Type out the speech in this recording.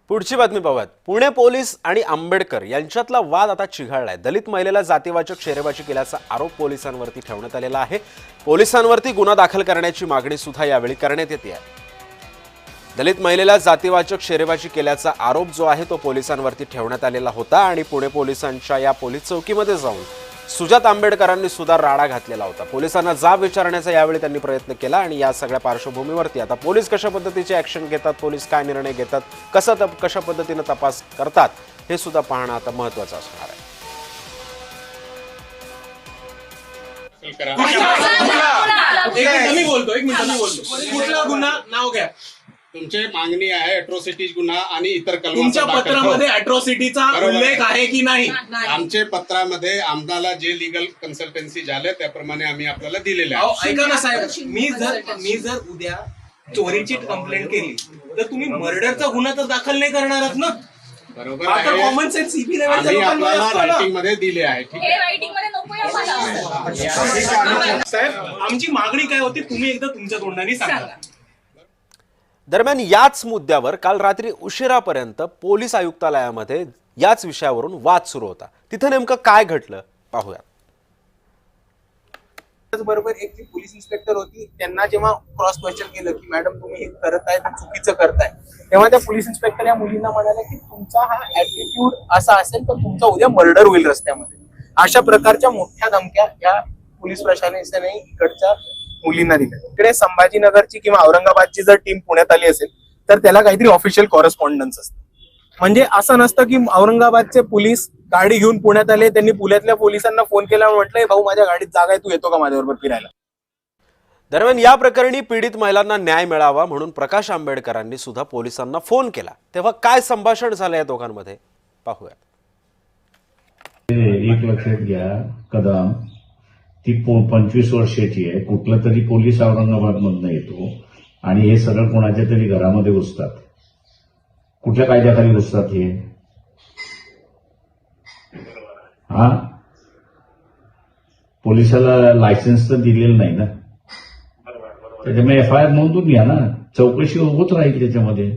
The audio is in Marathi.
पुढची बातमी पाहूयात। पुणे पोलीस आणि आंबेडकर यांच्यातला वाद आता चिघळलाय। दलित महिलेला जातीवाचक शेरेबाजी केल्याचा आरोप पोलिसांवरती ठेवण्यात आलेला आहे। पोलिसांवरती गुन्हा दाखल करण्याची मागणी सुद्धा यावेळी करण्यात येते आहे। दलित महिलेला जातीवाचक शेरेबाजी केल्याचा आरोप जो आहे तो पोलिसांवरती ठेवण्यात आलेला होता आणि पुणे पोलिसांच्या या पोलीस चौकीमध्ये जाऊन सुजात आंबेडकरांनी सुद्धा राडा घातलेला होता। पोलिसांना जाब विचारण्याचा यावेळी त्यांनी प्रयत्न केला आणि या सगळ्या पार्श्वभूमीवरती आता पोलीस कशा पद्धतीची ऍक्शन घेतात, पोलीस काय निर्णय घेतात, कशा पद्धतीने तपास करतात हे सुद्धा पाहणं आता महत्त्वाचं असणार आहे। एक मिनिट कुठला गुन्हा नाव घ्या। तुमची मागणी आहे अॅट्रॉसिटीज गुन्हा आणि इतर कलम। तुमच्या पत्रामध्ये अॅट्रॉसिटीचा उल्लेख आहे की नाही? आमच्या पत्रामध्ये आम्हाला जे लीगल कन्सल्टन्सी झाले त्याप्रमाणे आम्ही आपल्याला दिलेले आहे। ऐका ना साहेब, मी जर उद्या चोरीची कंप्लेंट केली तर तुम्ही मर्डरचा गुन्हा तर दाखल नाही करणारच ना? बरोबर आहे। कॉमन सेन्स सीपी लेवलच्या आम्ही लोकांना आपल्याला असतं ना? रायटिंग मध्ये दिले आहे। ठीक आहे रायटिंग मध्ये नको साहेब, आमची मागणी काय होती तुम्ही एकदा तुमच्या तोंडाने सांगा। दरम्यान याच मुद्द्यावर काल रात्री उशिरापर्यंत पोलीस आयुक्तालयामध्ये याच विषयावरून वाद सुरू होता। तिथे नेमकं काय घडलं पाहूया। त्याचबरोबर एक जी पोलीस इन्स्पेक्टर होती त्यांना जेव्हा क्रॉस क्वेश्चन केलं की मॅडम तुम्ही हे करत आहे ते चुकीचं करताय, तेव्हा त्या पोलीस इन्स्पेक्टर या मुलींना म्हणाल्या की तुमचा हा ऍटिट्यूड असा असेल तर तुमचा उद्या मर्डर होईल रस्त्यामध्ये। अशा प्रकारच्या मोठ्या धमक्या या पोलीस प्रशासनाने इकडच्या मुलींना दिल्या। इकडे संभाजीनगरची किंवा औरंगाबादची जर टीम पुण्यात आली असेल तर त्याला काहीतरी ऑफिशियल कॉरेस्पॉन्डन्स असतं। म्हणजे असं नसतं की औरंगाबादचे पोलीस गाडी घेऊन पुण्यात आले, त्यांनी पुण्यातल्या पोलिसांना फोन केला आणि म्हटलंय भाऊ माझ्या गाडीत जागा आहे, तू येतो का माझ्याबरोबर फिरायला। दरम्यान या प्रकरणी पीडित महिलांना न्याय मिळावा म्हणून प्रकाश आंबेडकरांनी सुद्धा पोलिसांना फोन केला। तेव्हा काय संभाषण झालं या दोघांमध्ये पाहूया। एक लक्षात घ्या, कदम ती 25 वर्षाची आहे। कुठला तरी पोलीस औरंगाबाद मधनं येतो आणि हे सगळं कोणाच्या तरी घरामध्ये घुसतात। कुठल्या कायद्याखाली घुसतात हे? हा, पोलिसाला लायसन्स तर दिलेलं नाही ना, त्याच्यामुळे FIR नोंदून घ्या ना, चौकशी होत राहील त्याच्यामध्ये।